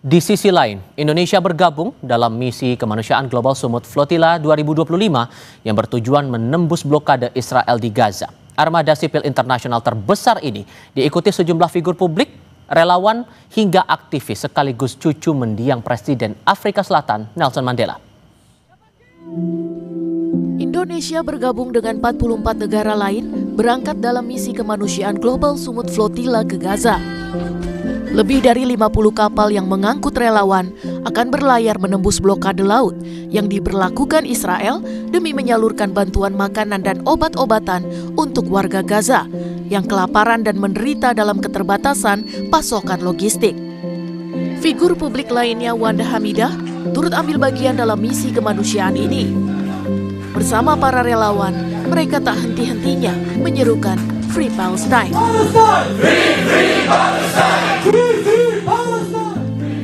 Di sisi lain, Indonesia bergabung dalam misi kemanusiaan Global Sumut Flotilla 2025 yang bertujuan menembus blokade Israel di Gaza. Armada sipil internasional terbesar ini diikuti sejumlah figur publik, relawan hingga aktivis sekaligus cucu mendiang Presiden Afrika Selatan Nelson Mandela. Indonesia bergabung dengan 44 negara lain berangkat dalam misi kemanusiaan Global Sumut Flotilla ke Gaza. Lebih dari 50 kapal yang mengangkut relawan akan berlayar menembus blokade laut yang diberlakukan Israel demi menyalurkan bantuan makanan dan obat-obatan untuk warga Gaza yang kelaparan dan menderita dalam keterbatasan pasokan logistik. Figur publik lainnya Wanda Hamidah turut ambil bagian dalam misi kemanusiaan ini. Bersama para relawan, mereka tak henti-hentinya menyerukan Free Palestine.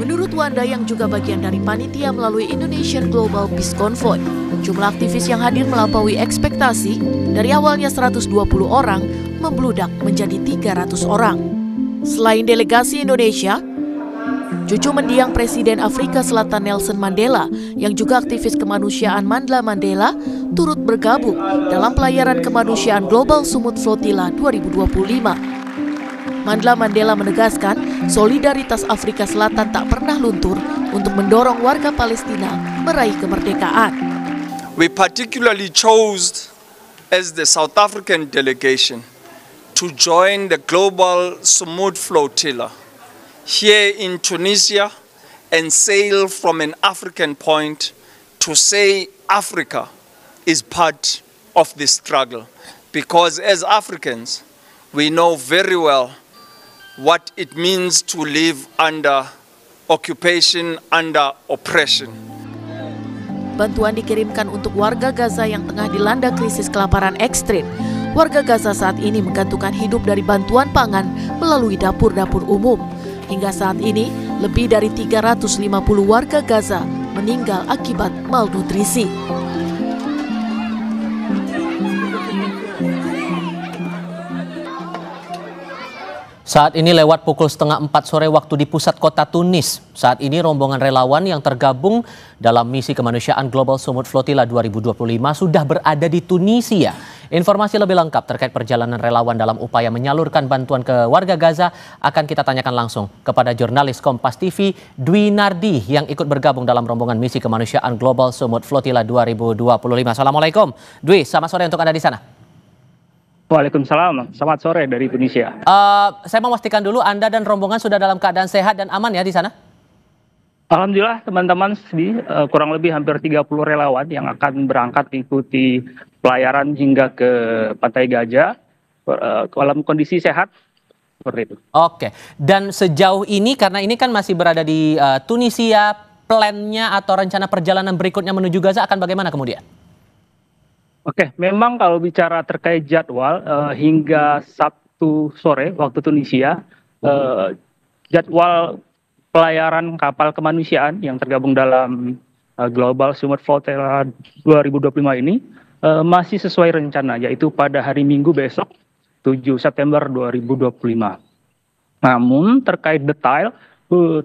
Menurut Wanda yang juga bagian dari panitia melalui Indonesian Global Peace Convoy, jumlah aktivis yang hadir melampaui ekspektasi. Dari awalnya 120 orang membludak menjadi 300 orang. Selain delegasi Indonesia, cucu mendiang Presiden Afrika Selatan Nelson Mandela yang juga aktivis kemanusiaan Mandla Mandela turut bergabung dalam pelayaran kemanusiaan Global Sumut Flotilla 2025. Mandla Mandela menegaskan solidaritas Afrika Selatan tak pernah luntur untuk mendorong warga Palestina meraih kemerdekaan. We particularly chose as the South African delegation to join the Global Sumut Flotilla here in Tunisia and sail from an African point to say Africa is part of this struggle, because as Africans we know very well what it means to live under occupation, under oppression. Bantuan dikirimkan untuk warga Gaza yang tengah dilanda krisis kelaparan ekstrim. Warga Gaza saat ini menggantungkan hidup dari bantuan pangan melalui dapur-dapur umum. Hingga saat ini, lebih dari 350 warga Gaza meninggal akibat malnutrisi. Saat ini lewat pukul 3:30 sore waktu di pusat kota Tunis. Saat ini rombongan relawan yang tergabung dalam misi kemanusiaan Global Sumut Flotilla 2025 sudah berada di Tunisia. Informasi lebih lengkap terkait perjalanan relawan dalam upaya menyalurkan bantuan ke warga Gaza akan kita tanyakan langsung kepada jurnalis Kompas TV Dwi Nardi yang ikut bergabung dalam rombongan misi kemanusiaan Global Sumut Flotilla 2025. Assalamualaikum Dwi, selamat sore untuk Anda di sana. Waalaikumsalam, selamat sore dari Tunisia. Saya memastikan dulu Anda dan rombongan sudah dalam keadaan sehat dan aman ya di sana? Alhamdulillah teman-teman, kurang lebih hampir 30 relawan yang akan berangkat mengikuti pelayaran hingga ke Pantai Gaza dalam kondisi sehat seperti itu. Oke, dan sejauh ini karena ini kan masih berada di Tunisia, plannya atau rencana perjalanan berikutnya menuju Gaza akan bagaimana kemudian? Oke, memang kalau bicara terkait jadwal hingga Sabtu sore waktu Tunisia, jadwal pelayaran kapal kemanusiaan yang tergabung dalam Global Sumut Flotilla 2025 ini masih sesuai rencana, yaitu pada hari Minggu besok 7 September 2025. Namun terkait detail,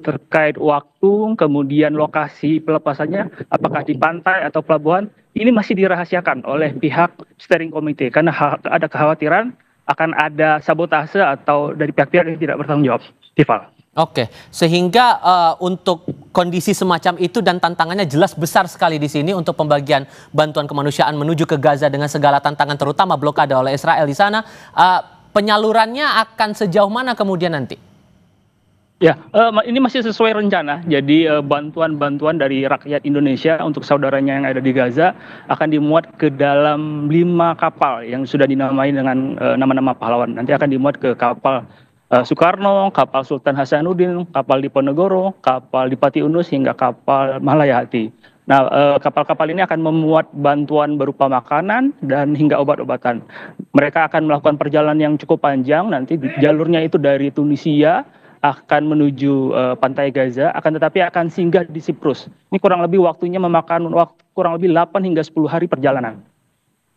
terkait waktu, kemudian lokasi pelepasannya, apakah di pantai atau pelabuhan, ini masih dirahasiakan oleh pihak steering committee karena ada kekhawatiran akan ada sabotase atau dari pihak-pihak yang tidak bertanggung jawab. Tiffal. Oke, sehingga untuk kondisi semacam itu dan tantangannya jelas besar sekali di sini untuk pembagian bantuan kemanusiaan menuju ke Gaza dengan segala tantangan terutama blokade oleh Israel di sana. Penyalurannya akan sejauh mana kemudian nanti? Ya, ini masih sesuai rencana. Jadi bantuan-bantuan dari rakyat Indonesia untuk saudaranya yang ada di Gaza akan dimuat ke dalam 5 kapal yang sudah dinamai dengan nama-nama pahlawan. Nanti akan dimuat ke kapal Soekarno, kapal Sultan Hasanuddin, kapal Diponegoro, kapal Dipati Unus, hingga kapal Malayahati. Nah, kapal-kapal ini akan memuat bantuan berupa makanan dan hingga obat-obatan. Mereka akan melakukan perjalanan yang cukup panjang. Nanti jalurnya itu dari Tunisia akan menuju Pantai Gaza, akan tetapi akan singgah di Siprus. Ini kurang lebih waktunya memakan waktu kurang lebih 8 hingga 10 hari perjalanan.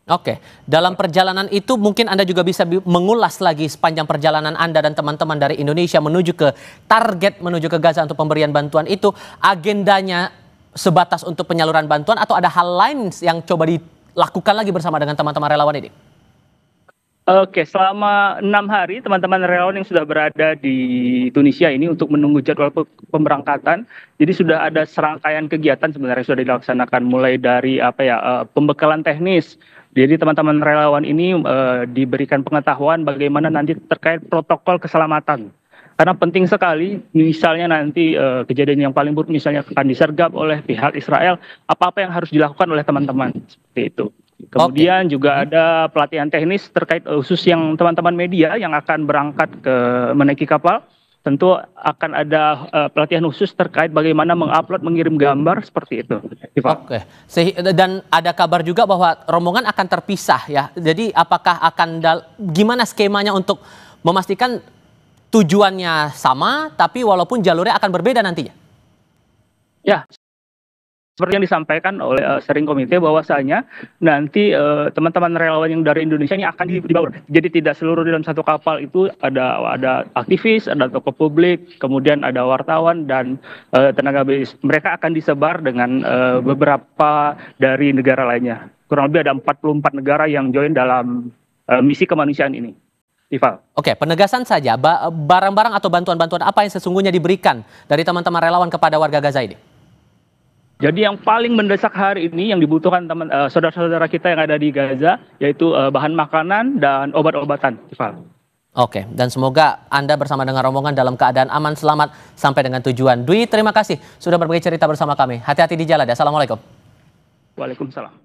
Oke, dalam perjalanan itu mungkin Anda juga bisa mengulas lagi sepanjang perjalanan Anda dan teman-teman dari Indonesia menuju ke target, menuju ke Gaza untuk pemberian bantuan itu, agendanya sebatas untuk penyaluran bantuan atau ada hal lain yang coba dilakukan lagi bersama dengan teman-teman relawan ini? Oke, selama 6 hari teman-teman relawan yang sudah berada di Tunisia ini untuk menunggu jadwal pemberangkatan, jadi sudah ada serangkaian kegiatan sebenarnya sudah dilaksanakan mulai dari pembekalan teknis. Jadi teman-teman relawan ini diberikan pengetahuan bagaimana nanti terkait protokol keselamatan. Karena penting sekali, misalnya nanti kejadian yang paling buruk misalnya akan disergap oleh pihak Israel, apa-apa yang harus dilakukan oleh teman-teman seperti itu. Kemudian juga ada pelatihan teknis terkait khusus yang teman-teman media yang akan berangkat ke menaiki kapal. Tentu akan ada pelatihan khusus terkait bagaimana mengupload, mengirim gambar seperti itu. Oke, dan ada kabar juga bahwa rombongan akan terpisah ya. Jadi apakah gimana skemanya untuk memastikan tujuannya sama, tapi walaupun jalurnya akan berbeda nantinya? Ya. Seperti yang disampaikan oleh steering komite bahwasanya nanti teman-teman relawan yang dari Indonesia ini akan dibawa. Jadi tidak seluruh dalam satu kapal itu ada aktivis, ada tokoh publik, kemudian ada wartawan dan tenaga medis. Mereka akan disebar dengan beberapa dari negara lainnya. Kurang lebih ada 44 negara yang join dalam misi kemanusiaan ini. Ival. Oke, penegasan saja, barang-barang atau bantuan-bantuan apa yang sesungguhnya diberikan dari teman-teman relawan kepada warga Gaza ini? Jadi yang paling mendesak hari ini yang dibutuhkan saudara-saudara kita yang ada di Gaza yaitu bahan makanan dan obat-obatan. Oke, dan semoga Anda bersama dengan rombongan dalam keadaan aman, selamat sampai dengan tujuan. Dwi, terima kasih sudah berbagi cerita bersama kami. Hati-hati di jalan ya. Assalamualaikum. Waalaikumsalam.